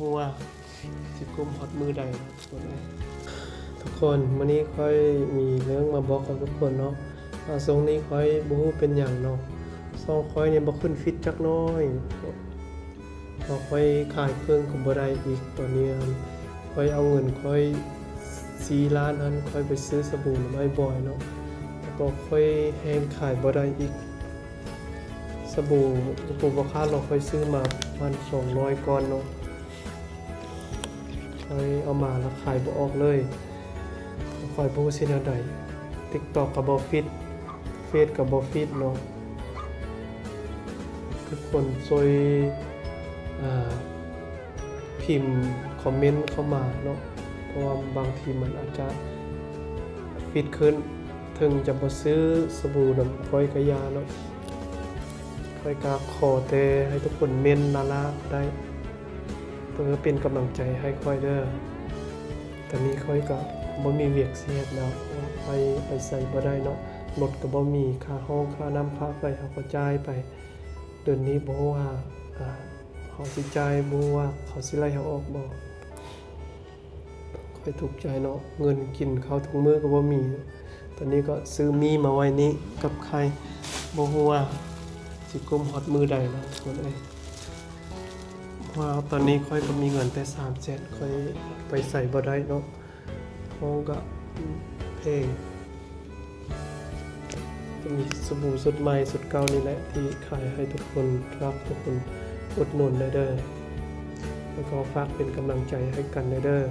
หัวสิกุมฮอตมือใดนะทุกคนวันนี้ค่อยมีเรื่องมาบอกกับทุกคนเนาะทรงนี้ค่อยบ่ฮู้เป็นหยังเนาะทรงค่อยเนี่ยบ่ขึ้นฟิตจักน้อยพอค่อยขายเครื่องก็บ่ได้อีกตอนนี้ค่อยเอาเงินค่อย4ล้านนั้นค่อยไปซื้อสบู่น้ำไอ้บอยเนาะแต่ก็ค่อยแฮงขายบ่ได้อีกสบู่ราคาเราค่อยซื้อมา1,200ก้อนเนาะค่อยเอามาแล้วขายบ่ออกเลยค่อยบ่รู้สิแนวใด TikTok ก็บ่ฟิตเฟซก็บ่ฟิตเนาะทุกคนช่วยพิมพ์คอมเมนต์เข้ามาเนาะเพราะว่าบางทีมันอาจจะฟิตขึ้นถึงจะบ่ซื้อสบู่น้ำค่อยกะยาเนาะค่อยก็ขอแต่ให้ทุกคนเม้นน่ารักได้เพื่อเป็นกำลังใจให้ค่อยเด้อแต่นี้ค่อยก็บ่มีเวียกเสียดแล้วไปใส่บ่ได้เนาะรถก็บ่มีค่าห้องค่าน้ำค่าไฟเฮาก็จ่ายไปเดือนนี้บ่ฮู้ว่าเขาสิจ่ายบ่ว่าเขาสิไล่เฮาออกบ่ค่อยทุกข์ใจเนาะเงินกินข้าวทุกมื้อก็บ่มีตอนนี้ก็ซื้อมีมาไว้นี้กับใครบ่ฮู้ว่าสิกุมฮอดมือใดแล้วคนเอ้ยว่าตอนนี้ค่อยก็มีเงินแต่300,000ค่อยไปใส่บ่ได้เนาะห้องก็เพลงจะมีสบู่สุดใหม่สุดเก่านี่แหละที่ขายให้ทุกคนรักทุกคนอุดหนุนได้เด้อแล้วก็ฝากเป็นกำลังใจให้กันได้เด้อ